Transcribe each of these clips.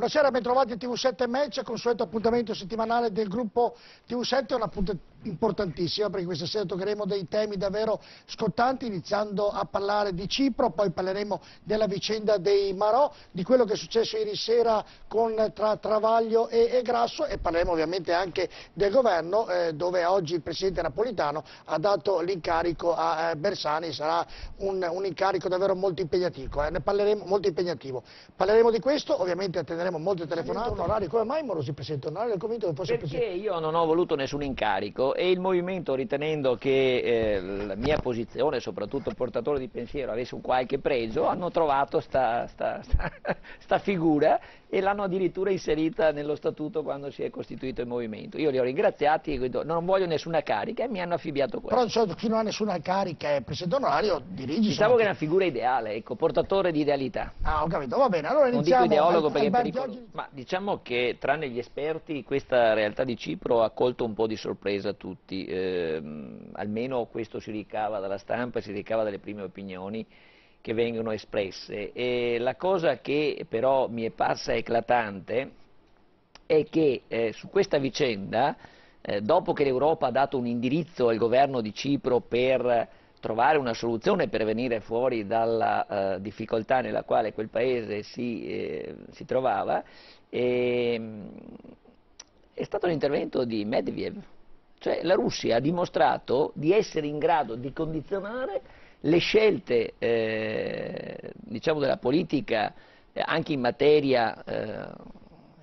Buonasera, bentrovati a TV7 Match, consueto appuntamento settimanale del gruppo TV7, è un appuntamento importantissimo perché questa sera toccheremo dei temi davvero scottanti, iniziando a parlare di Cipro, poi parleremo della vicenda dei Marò, di quello che è successo ieri sera tra Travaglio e Grasso, e parleremo ovviamente anche del governo, dove oggi il presidente Napolitano ha dato l'incarico a Bersani. Sarà un incarico davvero molto impegnativo, Parleremo di questo, ovviamente attenderemo molte telefonate. Onorario, come mai Morosi presenta onorario del convinto che fosse Perché io non ho voluto nessun incarico e il movimento, ritenendo che la mia posizione, soprattutto portatore di pensiero, avesse un qualche pregio, hanno trovato sta figura e l'hanno addirittura inserita nello statuto quando si è costituito il movimento. Io li ho ringraziati e non voglio nessuna carica e mi hanno affibbiato questo. Però di solito chi non ha nessuna carica è presidente onorario, dirige. Diciamo che è una figura ideale, ecco, portatore di idealità. Ah, ho capito, va bene, allora iniziamo. Non dico ideologo perché è pericoloso, ma diciamo che tranne gli esperti questa realtà di Cipro ha colto un po' di sorpresa tutti, almeno questo si ricava dalla stampa, si ricava dalle prime opinioni che vengono espresse, e la cosa che però mi è parsa eclatante è che su questa vicenda, dopo che l'Europa ha dato un indirizzo al governo di Cipro per trovare una soluzione per venire fuori dalla difficoltà nella quale quel paese si trovava, è stato l'intervento di Medvedev, cioè la Russia ha dimostrato di essere in grado di condizionare le scelte diciamo della politica anche in materia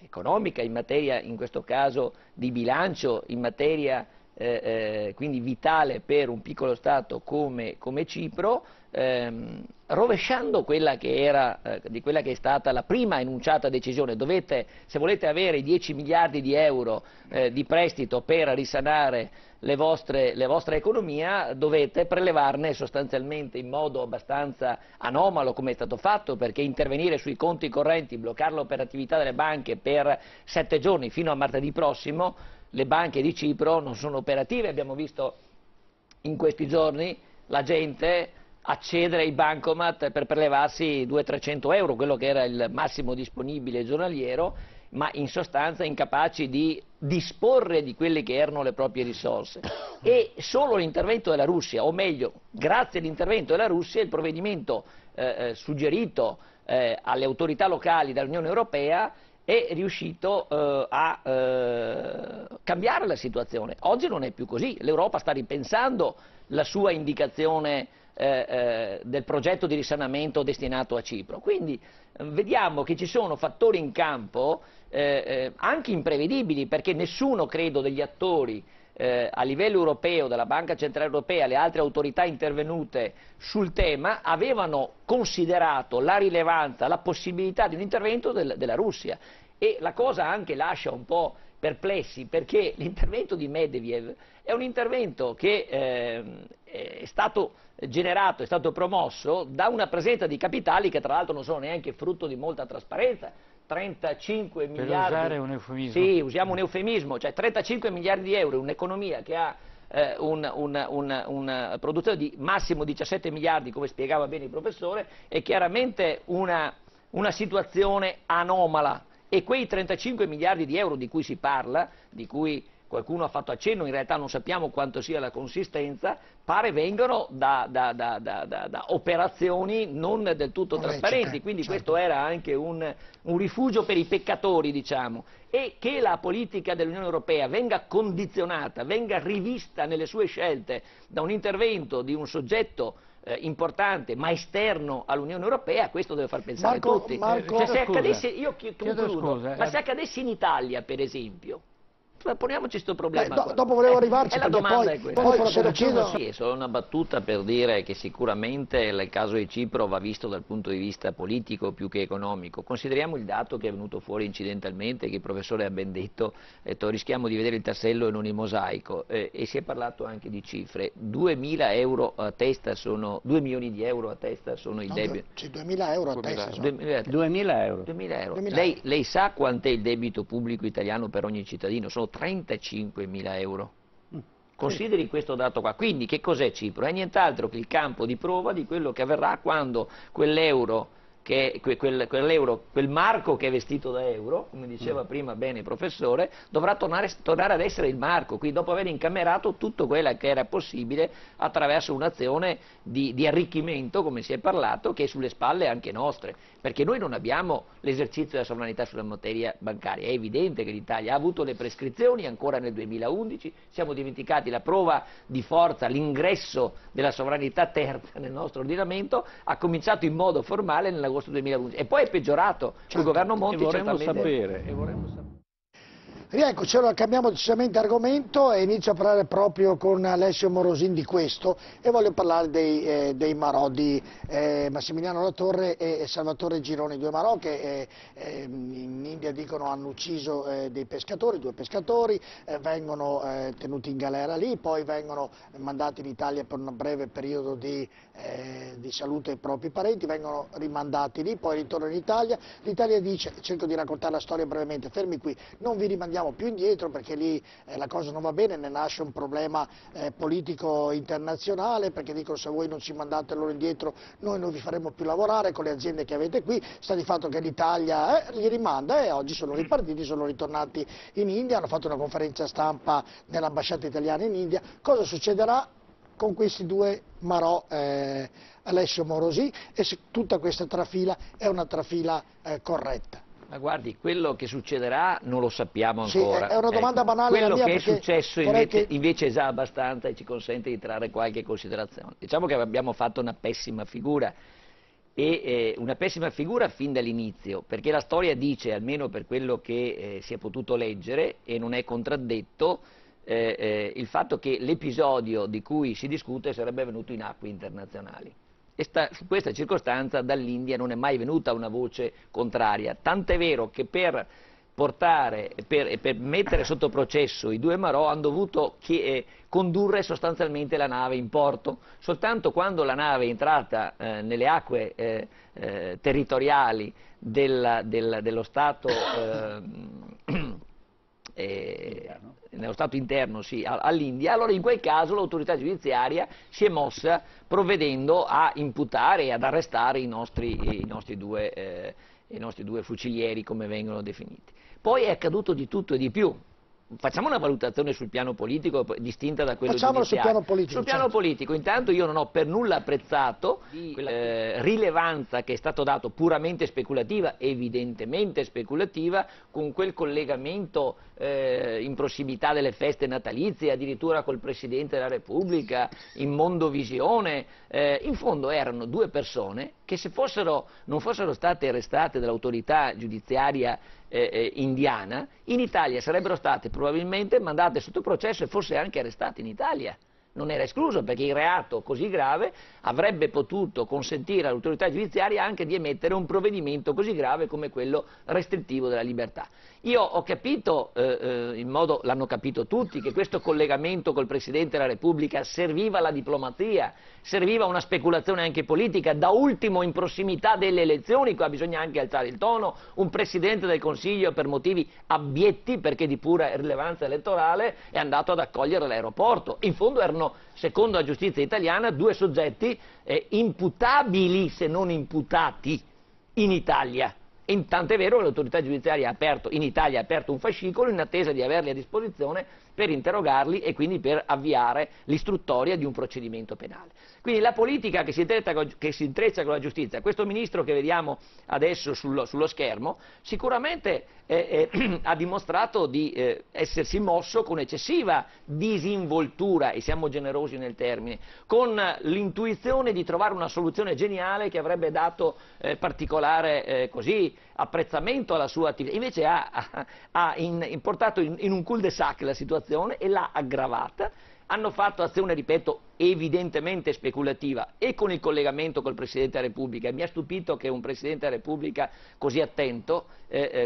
economica, in materia in questo caso di bilancio, in materia quindi vitale per un piccolo Stato come Cipro, rovesciando quella che è stata la prima enunciata decisione. Se volete avere 10 miliardi di euro di prestito per risanare la vostra economia, dovete prelevarne sostanzialmente in modo abbastanza anomalo, come è stato fatto, perché intervenire sui conti correnti, bloccare l'operatività delle banche per 7 giorni fino a martedì prossimo. Le banche di Cipro non sono operative, abbiamo visto in questi giorni la gente accedere ai bancomat per prelevarsi 200-300 euro, quello che era il massimo disponibile giornaliero, ma in sostanza incapaci di disporre di quelle che erano le proprie risorse. E solo l'intervento della Russia, o meglio, grazie all'intervento della Russia, il provvedimento suggerito alle autorità locali dall'Unione Europea è riuscito a cambiare la situazione. Oggi non è più così, l'Europa sta ripensando la sua indicazione del progetto di risanamento destinato a Cipro. Quindi vediamo che ci sono fattori in campo anche imprevedibili, perché nessuno, credo, degli attori a livello europeo, dalla Banca Centrale Europea, le altre autorità intervenute sul tema, avevano considerato la rilevanza, la possibilità di un intervento della Russia, e la cosa anche lascia un po' perplessi, perché l'intervento di Medvedev è un intervento che è stato generato, è stato promosso da una presenza di capitali che tra l'altro non sono neanche frutto di molta trasparenza. 35 miliardi. Per usare un eufemismo. Sì, usiamo un eufemismo, cioè 35 miliardi di euro, un'economia che ha una produzione di massimo 17 miliardi, come spiegava bene il professore, è chiaramente una situazione anomala, e quei 35 miliardi di euro di cui si parla, di cui qualcuno ha fatto accenno, in realtà non sappiamo quanto sia la consistenza, pare vengano da operazioni non del tutto trasparenti, quindi certo. Questo era anche un rifugio per i peccatori, diciamo, e che la politica dell'Unione Europea venga condizionata, venga rivista nelle sue scelte da un intervento di un soggetto importante ma esterno all'Unione Europea, questo deve far pensare tutti. Cioè, se accadesse, io concludo, ma se accadesse in Italia, per esempio, poniamoci questo problema. Dopo volevo arrivarci, la domanda è questa. Poi se lo chiedo... Sì, è solo una battuta per dire che sicuramente il caso di Cipro va visto dal punto di vista politico più che economico. Consideriamo il dato che è venuto fuori incidentalmente, che il professore ha ben detto, rischiamo di vedere il tassello e non il mosaico, e si è parlato anche di cifre. 2.000 euro a testa sono, 2 milioni di euro a testa sono il debito. 2.000 euro a testa. 2.000 euro. 2.000 euro. Lei sa quant'è il debito pubblico italiano per ogni cittadino? Sono 35.000 euro. Consideri questo dato qua. Quindi che cos'è Cipro? È nient'altro che il campo di prova di quello che avverrà quando quell'euro che quel marco che è vestito da euro, come diceva prima bene il professore, dovrà tornare ad essere il marco, quindi dopo aver incamerato tutto quello che era possibile attraverso un'azione di arricchimento, come si è parlato, che è sulle spalle anche nostre, perché noi non abbiamo l'esercizio della sovranità sulla materia bancaria. È evidente che l'Italia ha avuto le prescrizioni ancora nel 2011, siamo dimenticati la prova di forza, l'ingresso della sovranità terza nel nostro ordinamento, ha cominciato in modo formale nell'agosto 2011 e poi è peggiorato col governo Monti. Vorremmo sapere. Rieccoci, allora cambiamo decisamente argomento e inizio a parlare proprio con Alessio Morosin di questo e voglio parlare dei marò di Massimiliano Latorre e Salvatore Gironi, due marò che in India dicono hanno ucciso dei pescatori, due pescatori, vengono tenuti in galera lì, poi vengono mandati in Italia per un breve periodo di salute ai propri parenti, vengono rimandati lì, poi ritornano in Italia, l'Italia dice, cerco di raccontare la storia brevemente, fermi qui, non vi rimandiamo più indietro perché lì la cosa non va bene, ne nasce un problema politico internazionale, perché dicono se voi non ci mandate loro indietro noi non vi faremo più lavorare con le aziende che avete qui, sta di fatto che l'Italia li rimanda e oggi sono ripartiti, sono ritornati in India, hanno fatto una conferenza stampa nell'ambasciata italiana in India. Cosa succederà con questi due marò, Alessio Morosin, e se tutta questa trafila è una trafila corretta? Ma guardi, quello che succederà non lo sappiamo ancora. Sì, è una domanda banale quello la mia, che è successo invece è già abbastanza e ci consente di trarre qualche considerazione. Diciamo che abbiamo fatto una pessima figura, e una pessima figura fin dall'inizio, perché la storia dice, almeno per quello che si è potuto leggere, e non è contraddetto, il fatto che l'episodio di cui si discute sarebbe avvenuto in acque internazionali. Su questa circostanza dall'India non è mai venuta una voce contraria, tant'è vero che per mettere sotto processo i due marò hanno dovuto condurre sostanzialmente la nave in porto. Soltanto quando la nave è entrata nelle acque territoriali dello Stato nello Stato interno, sì, all'India, allora in quel caso l'autorità giudiziaria si è mossa provvedendo a imputare e ad arrestare i nostri due fucilieri, come vengono definiti. Poi è accaduto di tutto e di più. Facciamo una valutazione sul piano politico distinta da quello giudiziario. Sul piano politico. Sul piano politico, intanto io non ho per nulla apprezzato la rilevanza che è stato dato, puramente speculativa, evidentemente speculativa, con quel collegamento in prossimità delle feste natalizie, addirittura col Presidente della Repubblica, in mondovisione. In fondo erano due persone che se non fossero state arrestate dall'autorità giudiziaria indiana, in Italia sarebbero state probabilmente mandate sotto processo e forse anche arrestate in Italia. Non era escluso, perché il reato così grave avrebbe potuto consentire all'autorità giudiziaria anche di emettere un provvedimento così grave come quello restrittivo della libertà. Io ho capito, l'hanno capito tutti, che questo collegamento col Presidente della Repubblica serviva alla diplomazia, serviva a una speculazione anche politica, da ultimo in prossimità delle elezioni, qua bisogna anche alzare il tono, un Presidente del Consiglio per motivi abbietti, perché di pura rilevanza elettorale, è andato ad accogliere l'aeroporto. In fondo erano, secondo la giustizia italiana, due soggetti imputabili se non imputati in Italia. Tant'è vero che l'autorità giudiziaria in Italia ha aperto un fascicolo in attesa di averli a disposizione per interrogarli e quindi per avviare l'istruttoria di un procedimento penale. Quindi la politica che si intreccia con la giustizia, questo ministro che vediamo adesso sullo schermo, sicuramente ha dimostrato di essersi mosso con eccessiva disinvoltura, e siamo generosi nel termine, con l'intuizione di trovare una soluzione geniale che avrebbe dato particolare apprezzamento alla sua attività. Invece ha portato in un cul-de-sac la situazione e l'ha aggravata. Hanno fatto azione, ripeto, evidentemente speculativa, e con il collegamento col Presidente della Repubblica. Mi ha stupito che un Presidente della Repubblica così attento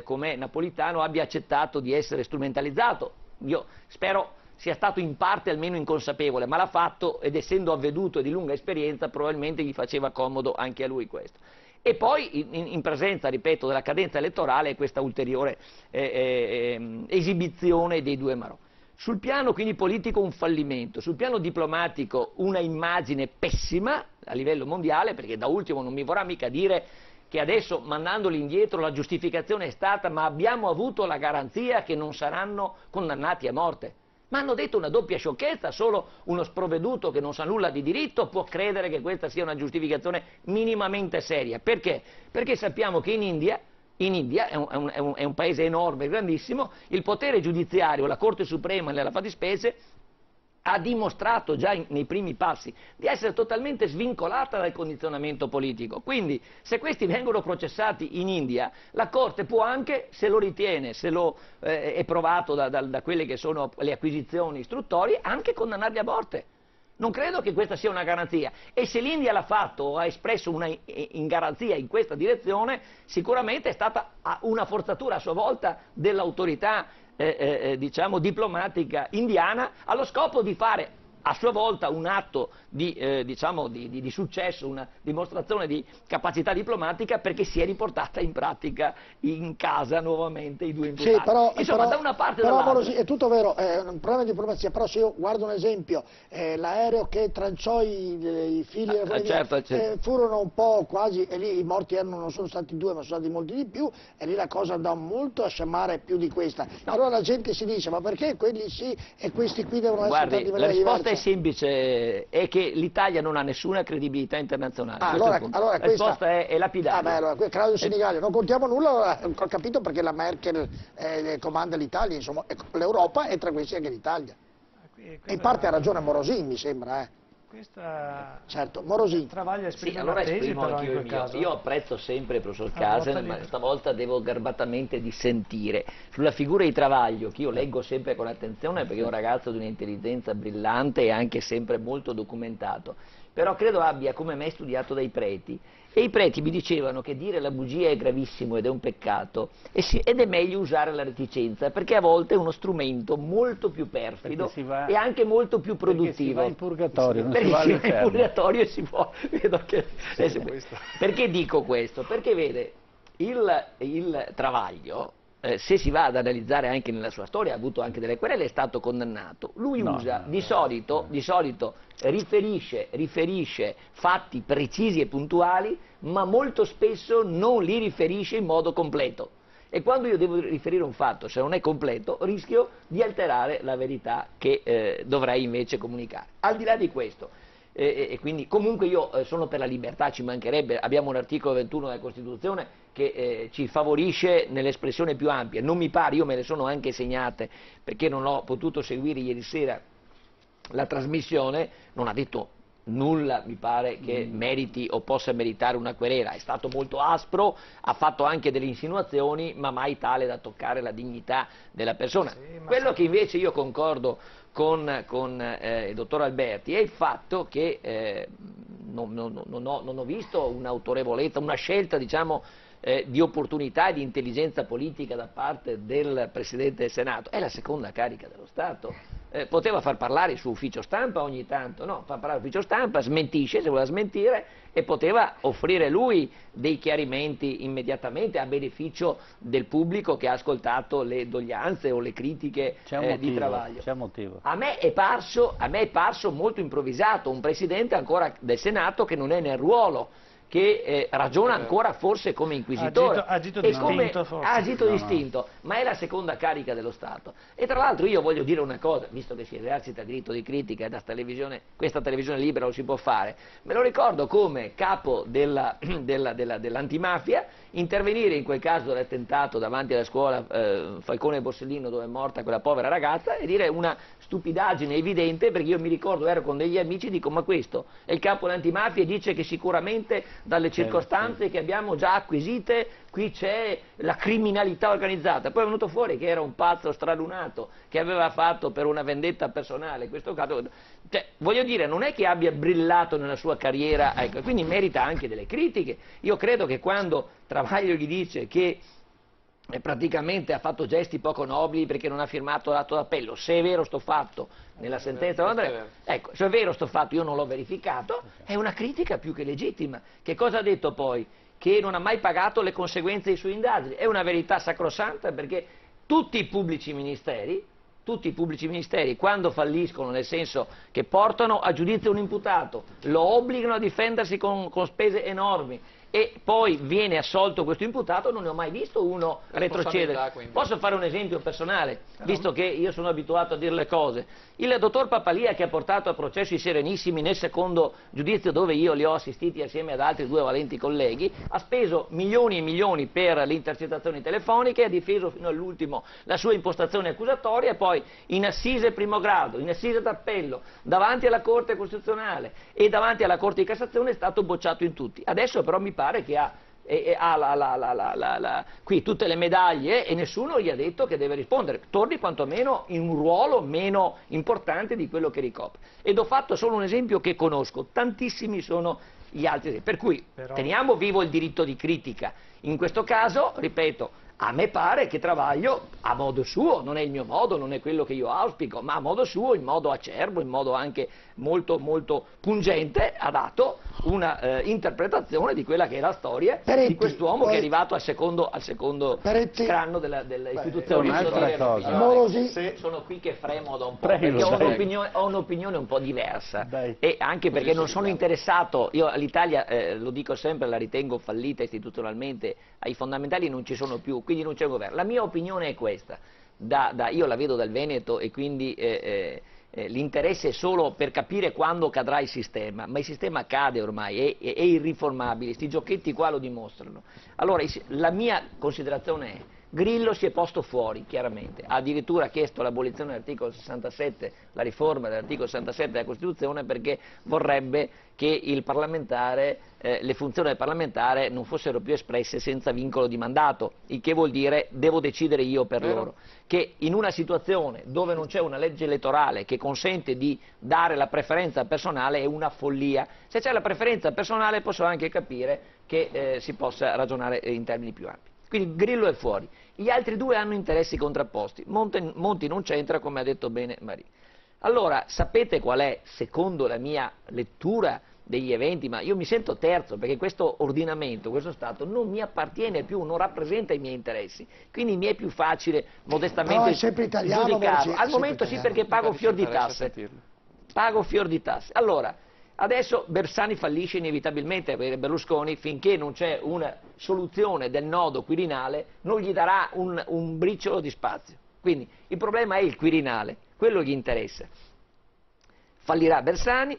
come Napolitano abbia accettato di essere strumentalizzato. Io spero sia stato in parte almeno inconsapevole, ma l'ha fatto, ed essendo avveduto e di lunga esperienza probabilmente gli faceva comodo anche a lui questo. E poi in presenza, ripeto, della cadenza elettorale, questa ulteriore esibizione dei due marò. Sul piano quindi politico un fallimento, sul piano diplomatico una immagine pessima a livello mondiale, perché da ultimo non mi vorrà mica dire che adesso mandandoli indietro la giustificazione è stata ma abbiamo avuto la garanzia che non saranno condannati a morte. Ma hanno detto una doppia sciocchezza, solo uno sprovveduto che non sa nulla di diritto può credere che questa sia una giustificazione minimamente seria. Perché? Perché sappiamo che in India è un paese enorme, grandissimo, il potere giudiziario, la Corte Suprema nella fattispecie, ha dimostrato già nei primi passi di essere totalmente svincolata dal condizionamento politico. Quindi se questi vengono processati in India, la Corte può anche, se lo ritiene, se lo è provato da quelle che sono le acquisizioni istruttorie, anche condannarli a morte. Non credo che questa sia una garanzia, e se l'India l'ha fatto o ha espresso una in garanzia in questa direzione, sicuramente è stata una forzatura a sua volta dell'autorità diciamo diplomatica indiana, allo scopo di fare a sua volta un atto diciamo di successo, una dimostrazione di capacità diplomatica, perché si è riportata in pratica in casa nuovamente i due imputati. Sì, però, insomma, da una parte e dall'altra. È tutto vero, è un problema di diplomazia, però se io guardo un esempio, l'aereo che tranciò i fili certo. furono un po' quasi, e lì i morti non sono stati 2 ma sono stati molti di più, e lì la cosa andò molto a sciamare più di questa. No. Allora la gente si dice, ma perché quelli sì e questi qui devono essere trattati in maniera diversa? La risposta è semplice, è che l'Italia non ha nessuna credibilità internazionale. Allora la risposta è lapidaria. Allora, Claudio Sinigallia, non contiamo nulla, ho capito, perché la Merkel comanda l'Italia, insomma, l'Europa, e tra questi anche l'Italia. E in parte ha ragione Morosin, mi sembra. Certo, Morosin. Travaglia esprime allora una tesi, esprimo però, anche in quel caso. Io apprezzo sempre il professor Casen, ma stavolta devo garbatamente dissentire. Sulla figura di Travaglio, che io leggo sempre con attenzione perché è un ragazzo di un'intelligenza brillante e anche sempre molto documentato, però credo abbia come me studiato dai preti, e i preti mi dicevano che dire la bugia è gravissimo ed è un peccato, ed è meglio usare la reticenza, perché a volte è uno strumento molto più perfido e anche molto più produttivo. Si va in purgatorio, non perché si va in all'inferno. purgatorio si può. Vedo che, perché dico questo? Perché vede, il Travaglio, se si va ad analizzare anche nella sua storia, ha avuto anche delle querele, è stato condannato. Lui di solito riferisce fatti precisi e puntuali, ma molto spesso non li riferisce in modo completo. E quando io devo riferire un fatto, se non è completo, rischio di alterare la verità che dovrei invece comunicare. Al di là di questo, e quindi comunque io sono per la libertà, ci mancherebbe, abbiamo un articolo 21 della Costituzione che ci favorisce nell'espressione più ampia. Non mi pare, io me le sono anche segnate perché non ho potuto seguire ieri sera la trasmissione, non ha detto nulla, mi pare, che meriti o possa meritare una querela. È stato molto aspro, ha fatto anche delle insinuazioni, ma mai tale da toccare la dignità della persona. Quello che invece io concordo con il dottor Alberti è il fatto che non ho visto un'autorevolezza, una scelta, diciamo, di opportunità e di intelligenza politica da parte del Presidente del Senato. È la seconda carica dello Stato. Poteva far parlare il suo ufficio stampa ogni tanto, no? Fa parlare l'ufficio stampa, smentisce se voleva smentire, e poteva offrire lui dei chiarimenti immediatamente a beneficio del pubblico che ha ascoltato le doglianze o le critiche di Travaglio. C'è un motivo. A me è parso molto improvvisato un Presidente ancora del Senato che non è nel ruolo, che ragiona ancora forse come inquisitore, ha agito distinto, forse. Ha agito distinto, ma è la seconda carica dello Stato. E tra l'altro io voglio dire una cosa, visto che si esercita il diritto di critica e questa televisione libera lo si può fare, me lo ricordo come capo dell'antimafia intervenire in quel caso dell'attentato davanti alla scuola Falcone e Borsellino, dove è morta quella povera ragazza, e dire una stupidaggine evidente, perché io mi ricordo, ero con degli amici e dico, ma questo è il capo dell'antimafia e dice che sicuramente dalle circostanze che abbiamo già acquisite qui c'è la criminalità organizzata. Poi è venuto fuori che era un pazzo stralunato che aveva fatto per una vendetta personale questo caso. Cioè, voglio dire, non è che abbia brillato nella sua carriera, ecco, quindi merita anche delle critiche. Io credo che quando Travaglio gli dice che praticamente ha fatto gesti poco nobili perché non ha firmato l'atto d'appello, se è vero sto fatto nella sentenza, ecco, se è vero sto fatto, io non l'ho verificato, è una critica più che legittima. Che cosa ha detto poi? Che non ha mai pagato le conseguenze dei suoi indagini. È una verità sacrosanta, perché tutti i pubblici ministeri quando falliscono, nel senso che portano a giudizio un imputato, lo obbligano a difendersi con spese enormi e poi viene assolto questo imputato, non ne ho mai visto uno retrocedere. Posso fare un esempio personale, visto che io sono abituato a dire le cose. Il dottor Papalia, che ha portato a processi serenissimi nel secondo giudizio, dove io li ho assistiti assieme ad altri 2 valenti colleghi, ha speso milioni e milioni per le intercettazioni telefoniche, ha difeso fino all'ultimo la sua impostazione accusatoria e poi in assise primo grado, in assise d'appello, davanti alla Corte Costituzionale e davanti alla Corte di Cassazione è stato bocciato in tutti. Adesso però mi pare che ha qui tutte le medaglie e nessuno gli ha detto che deve rispondere, torni quantomeno in un ruolo meno importante di quello che ricopre. Ed ho fatto solo un esempio che conosco, tantissimi sono gli altri, per cui teniamo vivo il diritto di critica. In questo caso, ripeto, a me pare che Travaglio, a modo suo, non è il mio modo, non è quello che io auspico, ma a modo suo, in modo acerbo, in modo anche molto, molto pungente, ha dato una interpretazione di quella che è la storia di quest'uomo che è arrivato al secondo scranno dell'istituzione. Sono qui che fremo da un po', perché ho un'opinione un po' diversa e anche perché non sono interessato, io l'Italia, lo dico sempre, la ritengo fallita istituzionalmente, ai fondamentali non ci sono più, quindi non c'è governo. La mia opinione è questa, io la vedo dal Veneto e quindi l'interesse è solo per capire quando cadrà il sistema, ma il sistema cade ormai, è irriformabile, questi giochetti qua lo dimostrano. Allora la mia considerazione è: Grillo si è posto fuori, chiaramente, ha addirittura chiesto l'abolizione dell'articolo 67, la riforma dell'articolo 67 della Costituzione, perché vorrebbe che il parlamentare, le funzioni del parlamentare non fossero più espresse senza vincolo di mandato, il che vuol dire devo decidere io per loro, che in una situazione dove non c'è una legge elettorale che consente di dare la preferenza personale è una follia. Se c'è la preferenza personale posso anche capire che si possa ragionare in termini più ampi. Quindi Grillo è fuori, gli altri 2 hanno interessi contrapposti, Monti non c'entra, come ha detto bene Maria. Allora, sapete qual è, secondo la mia lettura degli eventi, ma io mi sento terzo perché questo ordinamento, questo Stato non mi appartiene più, non rappresenta i miei interessi, quindi mi è più facile modestamente giudicarlo. Al momento sì, perché pago fior di tasse. Pago fior di tasse. Allora, adesso Bersani fallisce inevitabilmente perché Berlusconi, finché non c'è una soluzione del nodo Quirinale, non gli darà un briciolo di spazio. Quindi il problema è il Quirinale, quello gli interessa. Fallirà Bersani,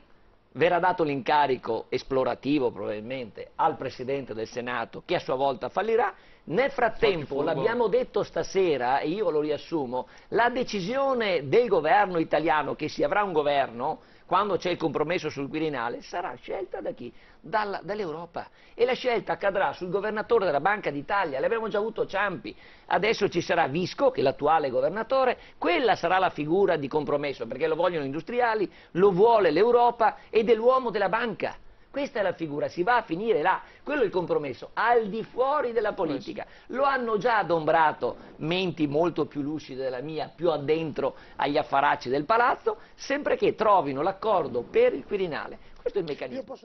verrà dato l'incarico esplorativo probabilmente al Presidente del Senato, che a sua volta fallirà. Nel frattempo, l'abbiamo detto stasera, e io lo riassumo, la decisione del governo italiano, che si avrà un governo, quando c'è il compromesso sul Quirinale, sarà scelta da chi? Dall'Europa. E la scelta accadrà sul governatore della Banca d'Italia, l'abbiamo già avuto Ciampi, adesso ci sarà Visco, che è l'attuale governatore, quella sarà la figura di compromesso, perché lo vogliono gli industriali, lo vuole l'Europa ed è l'uomo della banca. Questa è la figura, si va a finire là, quello è il compromesso, al di fuori della politica. Lo hanno già adombrato menti molto più lucide della mia, più addentro agli affaracci del palazzo, sempre che trovino l'accordo per il Quirinale. Questo è il meccanismo.